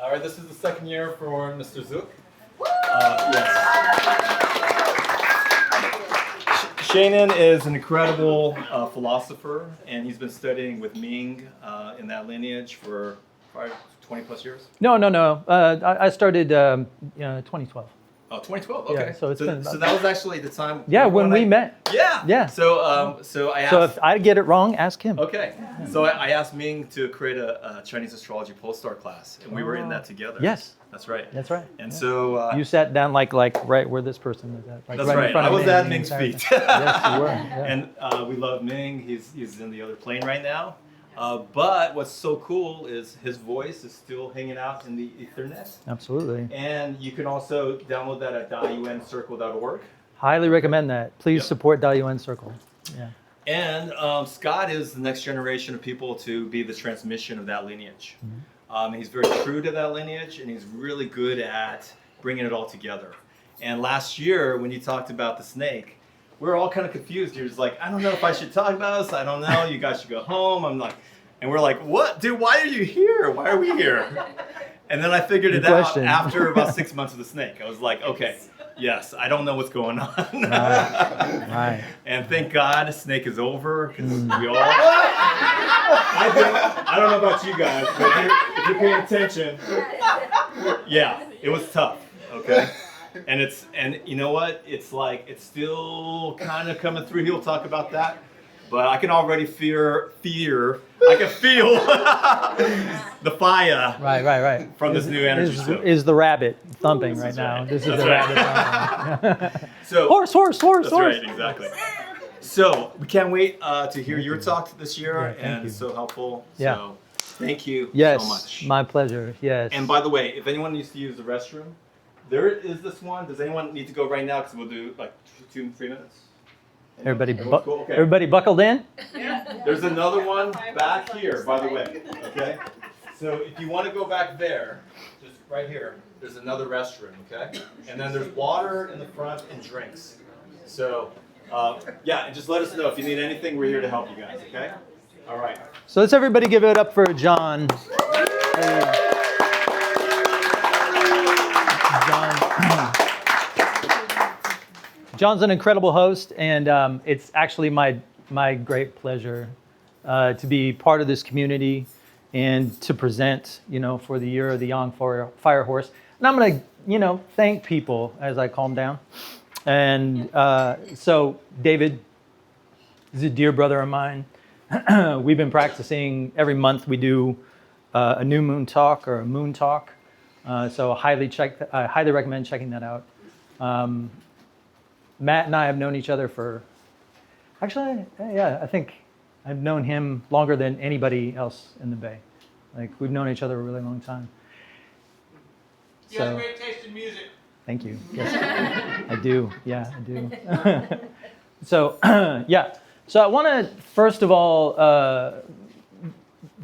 All right, this is the second year for Mr. Zook. Yes. Seanan is an incredible philosopher, and he's been studying with Ming in that lineage for probably 20 plus years. No. I started 2012. Oh, 2012. Okay. Yeah, so that was actually the time. Yeah, when we met. Yeah. Yeah. So I asked. So if I get it wrong, ask him. Okay. So I asked Ming to create a Chinese astrology Polestar class, and we were in that together. Yes. That's right. That's right. And so you sat down like right where this person is at. Like that's right. right. In front I of was me at the Ming's entire feet. time. Yes, you were. Yeah. And we love Ming. He's in the other plane right now. But what's so cool is his voice is still hanging out in the Ethernet. Absolutely. And you can also download that at diuncircle.org. Highly recommend that. Please Yep. support UN Circle. Yeah. And Scott is the next generation of people to be the transmission of that lineage. Mm-hmm. He's very true to that lineage, and he's really good at bringing it all together. And last year, when you talked about the snake, we were all kind of confused. You're just like, I don't know if I should talk about this. I don't know. You guys should go home. I'm like, and we're like, what? Dude, why are you here? Why are we here? And then I figured it out after about 6 months of the snake. I was like, okay, yes, I don't know what's going on. Right. And thank God snake is over, because we all... I don't know about you guys, but if you're paying attention, yeah, it was tough, okay? And you know what? It's like, it's still kind of coming through. He'll talk about that. But I can already I can feel the fire Right. from this new energy. Is the rabbit thumping right now? This is the rabbit thumping. So, horse. That's right, exactly. So we can't wait to hear your talk this year, and it's so helpful. Yeah. So thank you Yes, so much. my pleasure. Yes. And by the way, if anyone needs to use the restroom, there is this one. Does anyone need to go right now? Because we'll do like 2-3 minutes. Everybody, cool? Okay. everybody buckled in? There's another one back here, by the way. Okay. So if you want to go back there, just right here, there's another restroom. Okay. And then there's water in the front and drinks. So yeah, and just let us know if you need anything. We're here to help you guys. Okay. All right. So let's everybody give it up for John. John's an incredible host, and it's actually my great pleasure to be part of this community and to present, for the year of the Yang Fire Horse. And I'm going to, thank people as I calm down. And so David is a dear brother of mine. We've been practicing every month. We do a new moon talk or a moon talk. So I highly recommend checking that out. Matt and I have known each other for, actually, yeah, I think I've known him longer than anybody else in the Bay. Like, we've known each other a really long time. You have great taste in music. Thank you. Yes, I do. Yeah, I do. So, yeah. So I want to, first of all,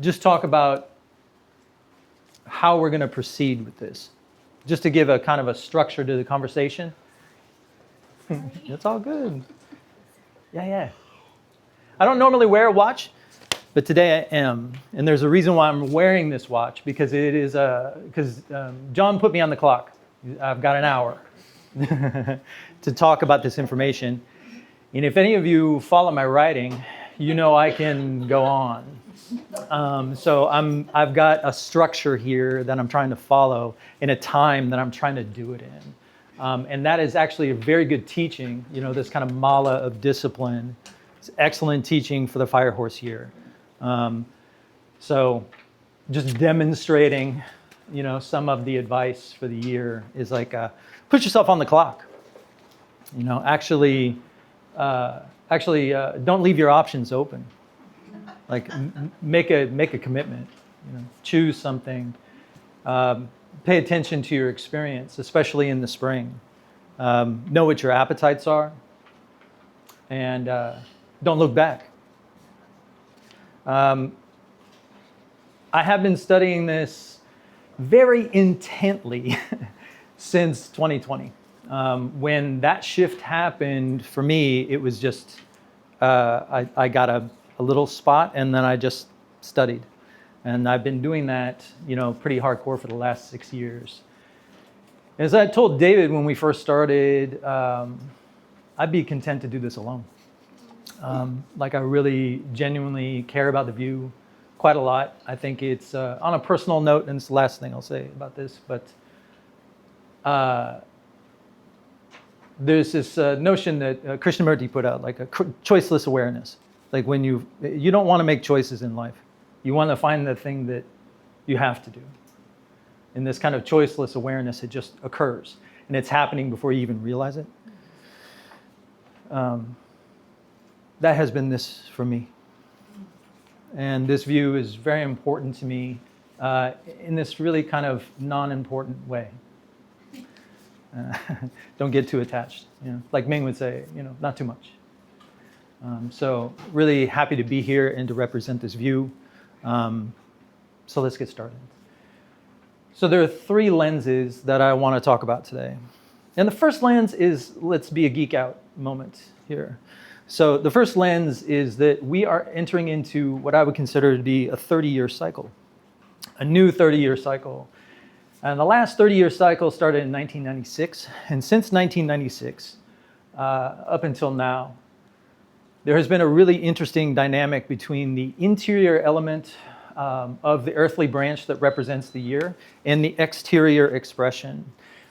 just talk about how we're going to proceed with this. Just to give a kind of a structure to the conversation. It's all good. Yeah. I don't normally wear a watch, but today I am. And there's a reason why I'm wearing this watch, because it is because John put me on the clock. I've got an hour to talk about this information. And if any of you follow my writing, you know I can go on. So I've got a structure here that I'm trying to follow in a time that I'm trying to do it in. And that is actually a very good teaching, this kind of mala of discipline. It's excellent teaching for the Fire Horse year. So just demonstrating, some of the advice for the year is like, put yourself on the clock. Actually, don't leave your options open. Like make a commitment, choose something. Pay attention to your experience, especially in the spring. Know what your appetites are, and don't look back. I have been studying this very intently since 2020. When that shift happened for me, it was just, I got a little spot, and then I just studied. And I've been doing that, pretty hardcore for the last 6 years. As I told David when we first started, I'd be content to do this alone. I really genuinely care about the view quite a lot. I think it's, on a personal note, and it's the last thing I'll say about this, but there's this notion that Krishnamurti put out, like a choiceless awareness. Like when you don't want to make choices in life. You want to find the thing that you have to do. In this kind of choiceless awareness, it just occurs. And it's happening before you even realize it. That has been this for me. And this view is very important to me in this really kind of non-important way. Don't get too attached. Like Ming would say, not too much. So really happy to be here and to represent this view. So let's get started. So there are 3 lenses that I want to talk about today. And the first lens is, let's be a geek out moment here. So the first lens is that we are entering into what I would consider to be a 30-year cycle, a new 30-year cycle. And the last 30-year cycle started in 1996. And since 1996, up until now, there has been a really interesting dynamic between the interior element of the earthly branch that represents the year and the exterior expression.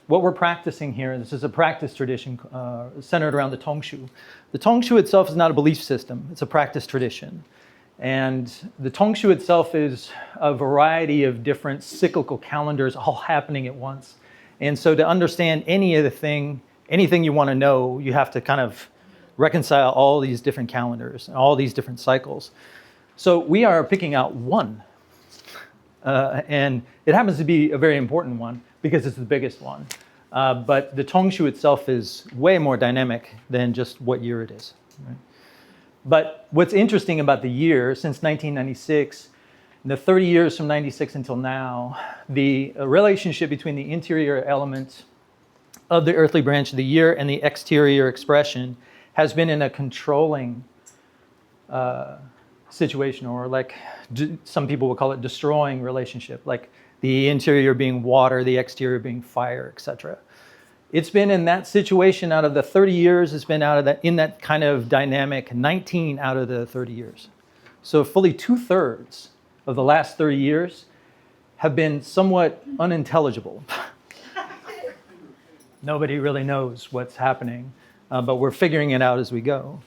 What we're practicing here, this is a practice tradition centered around the Tongshu. The Tongshu itself is not a belief system, it's a practice tradition. And the Tongshu itself is a variety of different cyclical calendars all happening at once. And so to understand anything you want to know, you have to kind of reconcile all these different calendars, all these different cycles. So we are picking out one. And it happens to be a very important one because it's the biggest one. But the Tongshu itself is way more dynamic than just what year it is. Right? But what's interesting about the year, since 1996, the 30 years from 96 until now, the relationship between the interior element of the earthly branch of the year and the exterior expression has been in a controlling situation, or like some people would call it destroying relationship, like the interior being water, the exterior being fire, etc. It's been in that situation out of the 30 years, it's been in that kind of dynamic 19 out of the 30 years. So fully 2/3 of the last 30 years have been somewhat unintelligible. Nobody really knows what's happening, but we're figuring it out as we go.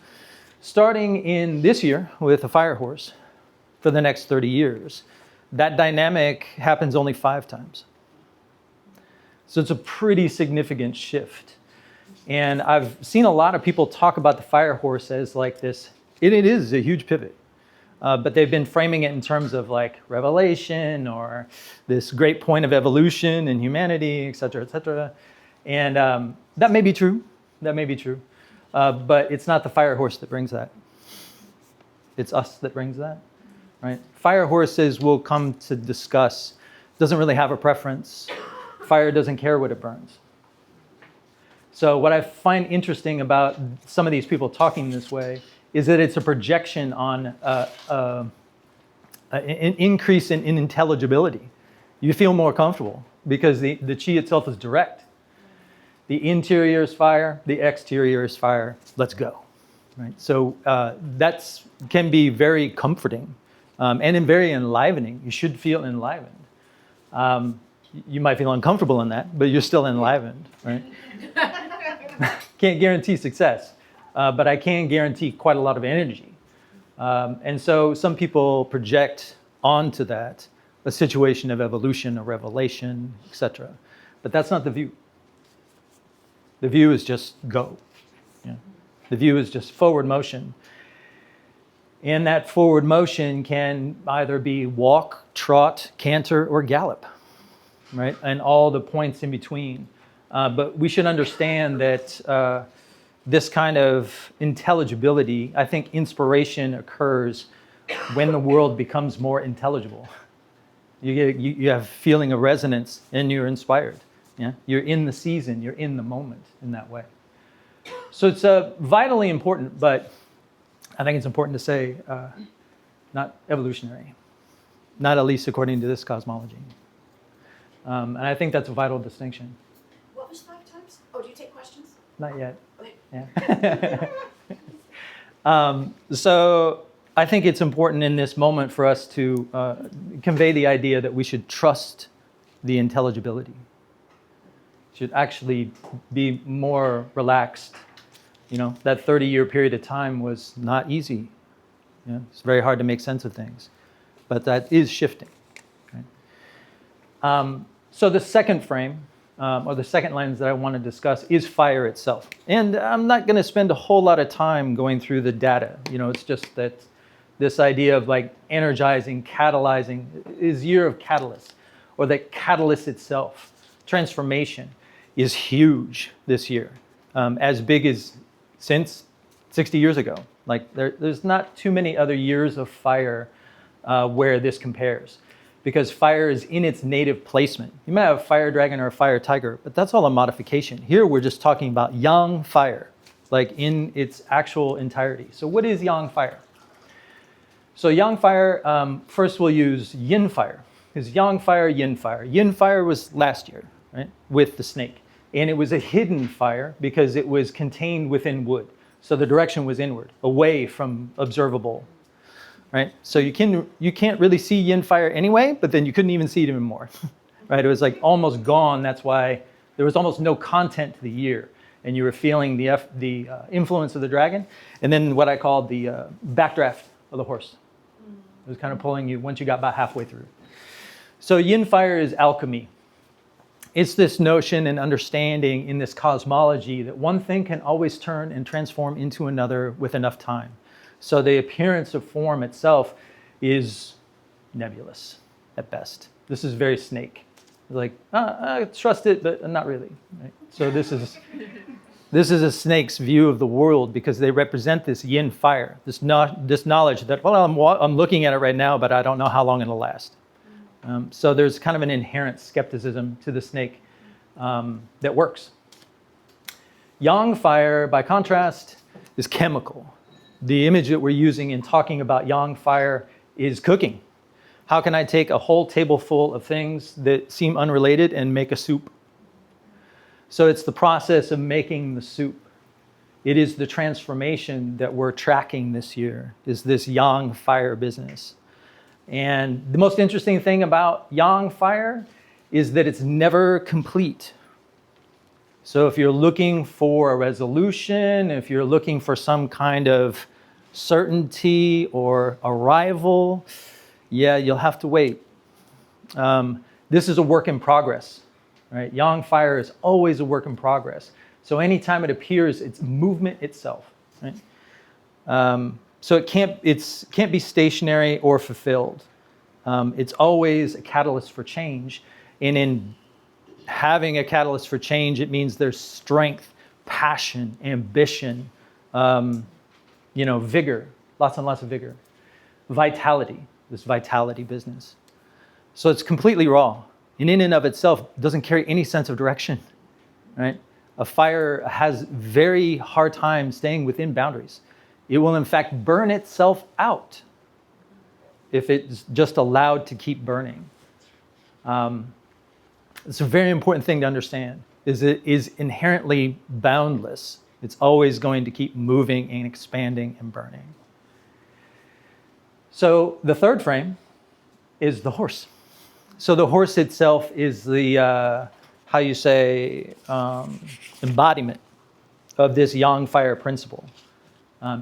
Starting in this year with a fire horse for the next 30 years, that dynamic happens only 5 times. So it's a pretty significant shift. And I've seen a lot of people talk about the fire horse as like this, it is a huge pivot. But they've been framing it in terms of like revelation or this great point of evolution in humanity, et cetera, et cetera. And that may be true. That may be true. But it's not the fire horse that brings that. It's us that brings that, right? Fire horses will come to discuss, doesn't really have a preference. Fire doesn't care what it burns. So what I find interesting about some of these people talking this way is that it's a projection on an increase in intelligibility. You feel more comfortable because the chi itself is direct. The interior is fire, the exterior is fire. Let's go. Right? So that can be very comforting and very enlivening. You should feel enlivened. You might feel uncomfortable in that, but you're still enlivened. Right? Can't guarantee success, but I can guarantee quite a lot of energy. And so some people project onto that a situation of evolution, a revelation, etc. But that's not the view. The view is just go. Yeah. The view is just forward motion. And that forward motion can either be walk, trot, canter, or gallop, right? And all the points in between. But we should understand that this kind of intelligibility, I think inspiration occurs when the world becomes more intelligible. You have feeling of resonance and you're inspired. Yeah? You're in the season, you're in the moment in that way. So it's vitally important, but I think it's important to say not evolutionary. not at least according to this cosmology. And I think that's a vital distinction. What was 5 times? Oh, do you take questions? Not yet. Okay. Yeah. So I think it's important in this moment for us to convey the idea that we should trust the intelligibility. Should actually be more relaxed. You know, that 30-year period of time was not easy. You know, it's very hard to make sense of things, but that is shifting. Right? So the second frame, or the second lens that I want to discuss is fire itself. And I'm not going to spend a whole lot of time going through the data. You know, it's just that this idea of like energizing, catalyzing is year of catalyst, or that catalyst itself, transformation, is huge this year, as big as since 60 years ago. Like there's not too many other years of fire where this compares, because fire is in its native placement. You might have a fire dragon or a fire tiger, but that's all a modification. Here we're just talking about yang fire, like in its actual entirety. So what is yang fire? So yang fire, first we'll use yin fire, because yang fire, yin fire. Yin fire was last year, right, with the snake. And it was a hidden fire because it was contained within wood. So the direction was inward, away from observable, right? So you can't really see yin fire anyway, but then you couldn't even see it even more, right? It was like almost gone. That's why there was almost no content to the year. And you were feeling the influence of the dragon. And then what I called the backdraft of the horse. It was kind of pulling you once you got about halfway through. So yin fire is alchemy. It's this notion and understanding in this cosmology that one thing can always turn and transform into another with enough time. So the appearance of form itself is nebulous at best. This is very snake. Like, I trust it, but not really. Right? So this is a snake's view of the world, because they represent this yin fire, this knowledge that, well, I'm looking at it right now, but I don't know how long it'll last. So there's kind of an inherent skepticism to the snake that works. Yang fire, by contrast, is chemical. The image that we're using in talking about yang fire is cooking. How can I take a whole table full of things that seem unrelated and make a soup? So it's the process of making the soup. It is the transformation that we're tracking this year, is this yang fire business. And the most interesting thing about yang fire is that it's never complete. So if you're looking for a resolution, if you're looking for some kind of certainty or arrival, yeah, you'll have to wait. This is a work in progress, right? Yang fire is always a work in progress. So anytime it appears, it's movement itself, right? So it can't be stationary or fulfilled. It's always a catalyst for change. And in having a catalyst for change, it means there's strength, passion, ambition, vigor, lots and lots of vigor, vitality, this vitality business. So it's completely raw. And in and of itself, doesn't carry any sense of direction, right? A fire has very hard time staying within boundaries. It will, in fact, burn itself out if it's just allowed to keep burning. It's a very important thing to understand, is it is inherently boundless. It's always going to keep moving and expanding and burning. So the third frame is the horse. So the horse itself is the, embodiment of this yang fire principle.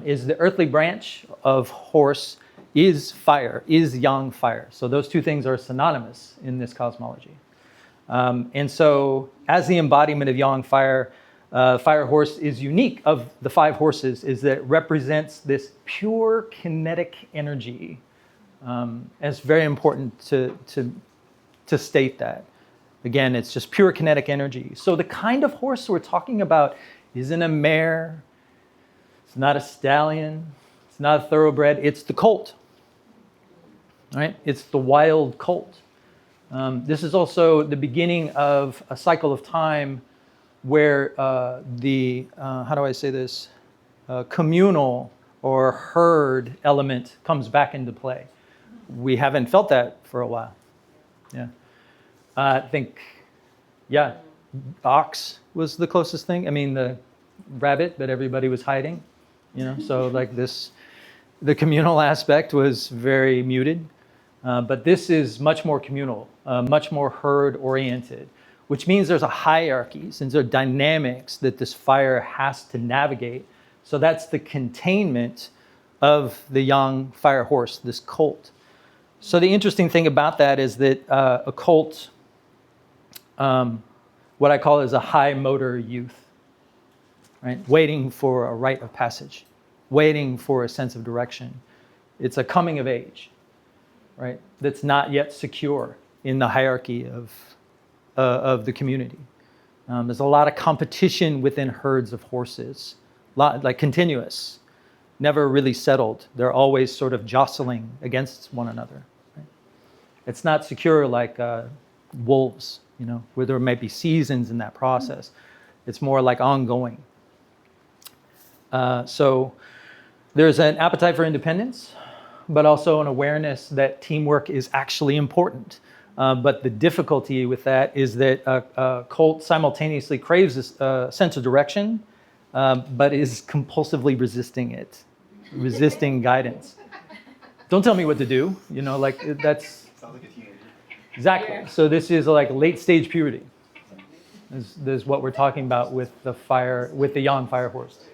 Is the earthly branch of horse is fire, is yang fire. So those two things are synonymous in this cosmology. And so as the embodiment of yang fire, fire horse is unique of the 5 horses, is that it represents this pure kinetic energy. And it's very important to state that. Again, it's just pure kinetic energy. So the kind of horse we're talking about isn't a mare, it's not a stallion, it's not a thoroughbred, it's the colt. Right? It's the wild colt. This is also the beginning of a cycle of time where communal or herd element comes back into play. we haven't felt that for a while. Yeah. I think, yeah, ox was the closest thing. I mean, the rabbit that everybody was hiding, so like the communal aspect was very muted. But this is much more communal, much more herd-oriented, which means there's a hierarchies and there are dynamics that this fire has to navigate. So that's the containment of the young fire horse, this colt. So the interesting thing about that is that a colt, what I call is a high motor youth, right? Waiting for a rite of passage, waiting for a sense of direction. It's a coming of age, right? That's not yet secure in the hierarchy of the community. There's a lot of competition within herds of horses, like continuous, never really settled. They're always sort of jostling against one another. Right? It's not secure like wolves, where there might be seasons in that process. It's more like ongoing. So there's an appetite for independence, but also an awareness that teamwork is actually important. But the difficulty with that is that a colt simultaneously craves a sense of direction, but is compulsively resisting it, resisting guidance. Don't tell me what to do, that's... Sounds like a teenager. Exactly. Yeah. So this is like late stage puberty. This is what we're talking about with the young fire horse.